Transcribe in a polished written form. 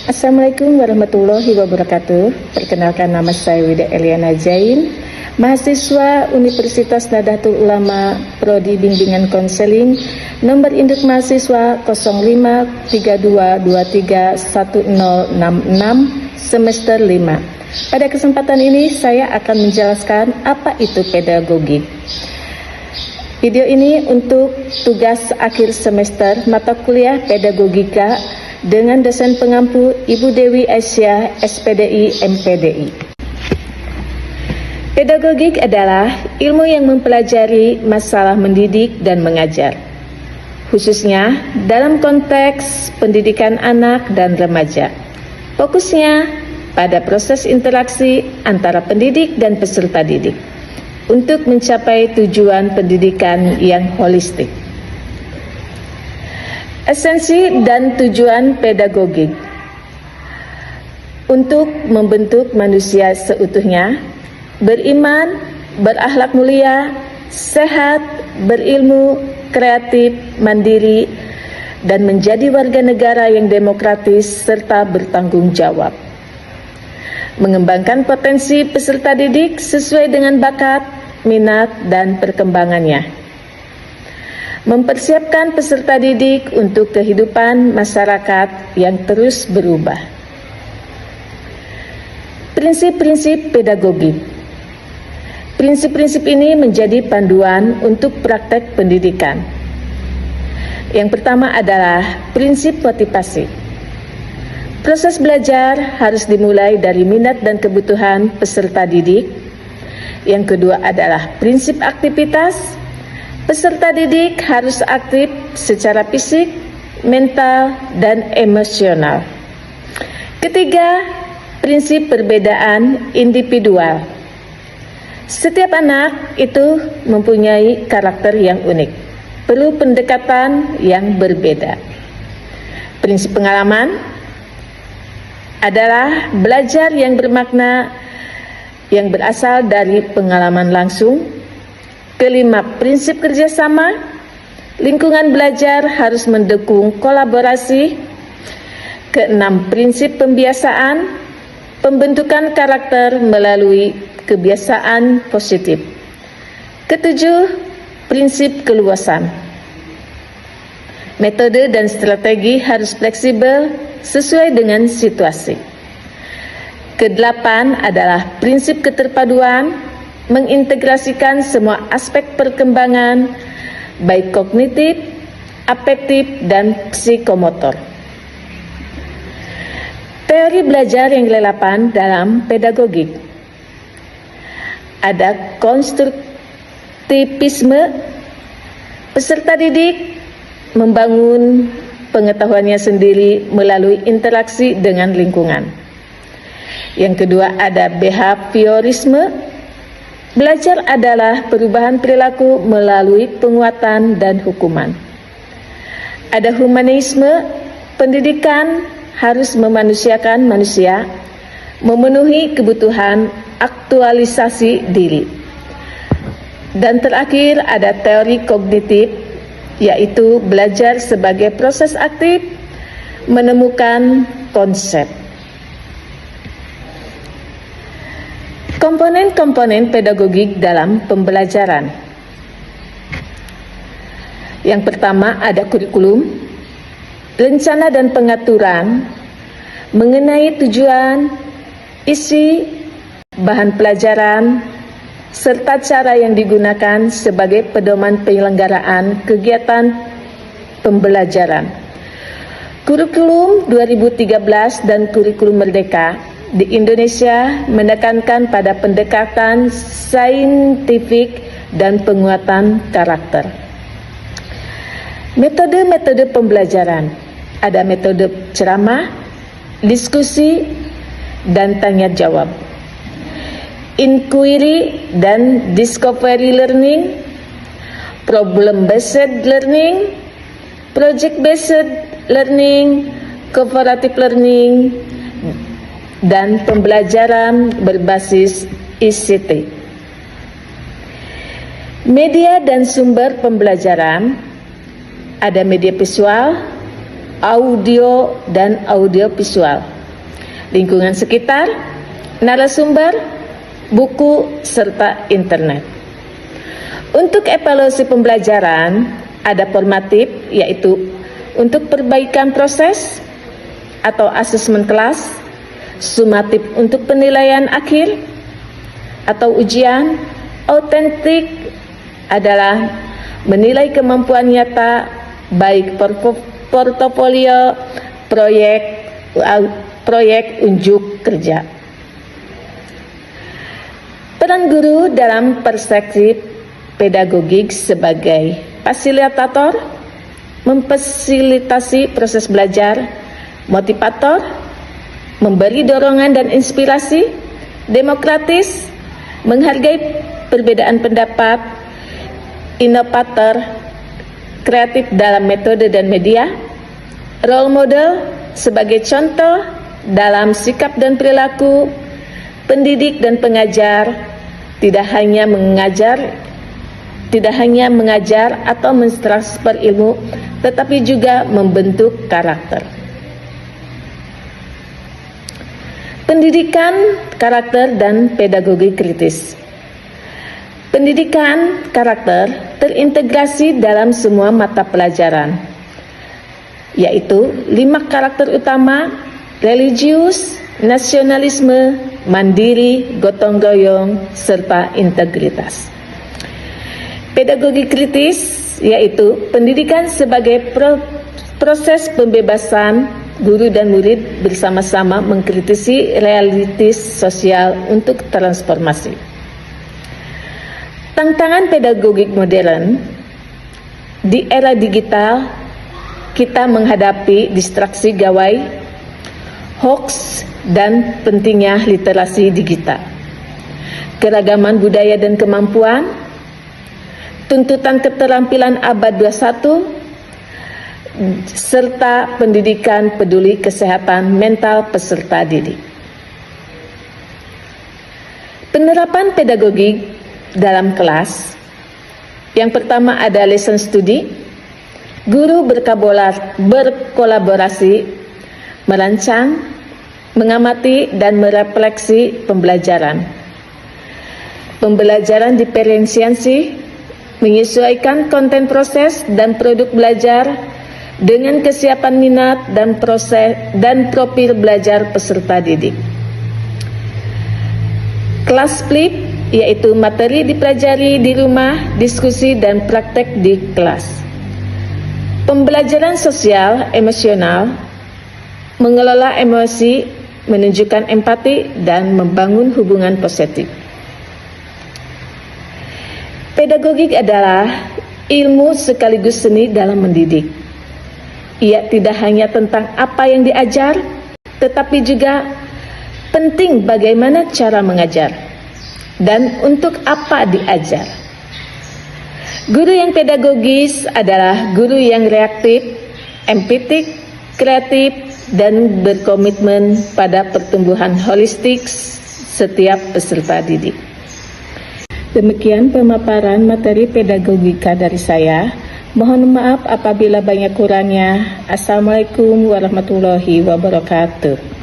Assalamualaikum warahmatullahi wabarakatuh. Perkenalkan, nama saya Wida Eliana Zain, mahasiswa Universitas Nahdlatul Ulama, Prodi Bimbingan Konseling, nomor induk mahasiswa 0532310666, semester 5. Pada kesempatan ini saya akan menjelaskan apa itu pedagogi. Video ini untuk tugas akhir semester mata kuliah Pedagogika dengan dosen pengampu Ibu Dewi Aisyah, SPDI, MPDI. Pedagogik adalah ilmu yang mempelajari masalah mendidik dan mengajar, khususnya dalam konteks pendidikan anak dan remaja. Fokusnya pada proses interaksi antara pendidik dan peserta didik untuk mencapai tujuan pendidikan yang holistik. Esensi dan tujuan pedagogik untuk membentuk manusia seutuhnya, beriman, berakhlak mulia, sehat, berilmu, kreatif, mandiri, dan menjadi warga negara yang demokratis serta bertanggung jawab. Mengembangkan potensi peserta didik sesuai dengan bakat, minat, dan perkembangannya. Mempersiapkan peserta didik untuk kehidupan masyarakat yang terus berubah. Prinsip-prinsip pedagogik. Prinsip-prinsip ini menjadi panduan untuk praktek pendidikan. Yang pertama adalah prinsip motivasi. Proses belajar harus dimulai dari minat dan kebutuhan peserta didik. Yang kedua adalah prinsip aktivitas. Peserta didik harus aktif secara fisik, mental, dan emosional. Ketiga, prinsip perbedaan individual. Setiap anak itu mempunyai karakter yang unik, perlu pendekatan yang berbeda. Prinsip pengalaman adalah belajar yang bermakna, yang berasal dari pengalaman langsung. Kelima, prinsip kerjasama. Lingkungan belajar harus mendukung kolaborasi. Keenam, prinsip pembiasaan. Pembentukan karakter melalui kebiasaan positif. Ketujuh, prinsip keluasan. Metode dan strategi harus fleksibel sesuai dengan situasi. Kedelapan adalah prinsip keterpaduan. Mengintegrasikan semua aspek perkembangan, baik kognitif, afektif, dan psikomotor. Teori belajar yang relevan dalam pedagogik. Ada konstruktivisme. Peserta didik membangun pengetahuannya sendiri melalui interaksi dengan lingkungan. Yang kedua ada behaviorisme. Belajar adalah perubahan perilaku melalui penguatan dan hukuman. Ada humanisme. Pendidikan harus memanusiakan manusia, memenuhi kebutuhan aktualisasi diri. Dan terakhir ada teori kognitif, yaitu belajar sebagai proses aktif menemukan konsep. Komponen-komponen pedagogik dalam pembelajaran. Yang pertama ada kurikulum, rencana dan pengaturan mengenai tujuan, isi, bahan pelajaran, serta cara yang digunakan sebagai pedoman penyelenggaraan kegiatan pembelajaran. Kurikulum 2013 dan kurikulum Merdeka di Indonesia menekankan pada pendekatan saintifik dan penguatan karakter. Metode-metode pembelajaran. Ada metode ceramah, diskusi, dan tanya jawab. Inquiry dan discovery learning, problem based learning, project based learning, cooperative learning, dan pembelajaran berbasis ICT. Media dan sumber pembelajaran. Ada media visual, audio, dan audiovisual. lingkungan sekitar, narasumber, buku, serta internet. Untuk evaluasi pembelajaran, ada formatif, yaitu untuk perbaikan proses atau asesmen kelas, sumatif untuk penilaian akhir atau ujian, autentik adalah menilai kemampuan nyata baik portofolio, proyek unjuk kerja. Peran guru dalam perspektif pedagogik sebagai fasilitator, memfasilitasi proses belajar, motivator, memberi dorongan dan inspirasi, demokratis, menghargai perbedaan pendapat, inovator, kreatif dalam metode dan media, role model sebagai contoh dalam sikap dan perilaku, pendidik dan pengajar, tidak hanya mengajar atau mentransfer ilmu, tetapi juga membentuk karakter. Pendidikan karakter dan pedagogi kritis. Pendidikan karakter terintegrasi dalam semua mata pelajaran, yaitu 5 karakter utama: religius, nasionalisme, mandiri, gotong royong, serta integritas. Pedagogi kritis yaitu pendidikan sebagai proses pembebasan guru dan murid bersama-sama mengkritisi realitas sosial untuk transformasi. Tantangan pedagogik modern di era digital, kita menghadapi distraksi gawai, hoax, dan pentingnya literasi digital, keragaman budaya dan kemampuan, tuntutan keterampilan abad 21, serta pendidikan peduli kesehatan mental peserta didik. Penerapan pedagogik dalam kelas. Yang pertama ada lesson study. Guru berkolaborasi, merancang, mengamati, dan merefleksi pembelajaran. Pembelajaran diferensiasi, menyesuaikan konten proses dan produk belajar dengan kesiapan minat dan profil belajar peserta didik. Kelas flip, yaitu materi dipelajari di rumah, diskusi dan praktek di kelas. Pembelajaran sosial emosional, mengelola emosi, menunjukkan empati, dan membangun hubungan positif. Pedagogik adalah ilmu sekaligus seni dalam mendidik. Ia tidak hanya tentang apa yang diajar, tetapi juga penting bagaimana cara mengajar dan untuk apa diajar. Guru yang pedagogis adalah guru yang reaktif, empatik, kreatif, dan berkomitmen pada pertumbuhan holistik setiap peserta didik. Demikian pemaparan materi pedagogika dari saya. Mohon maaf apabila banyak kurangnya. Assalamualaikum warahmatullahi wabarakatuh.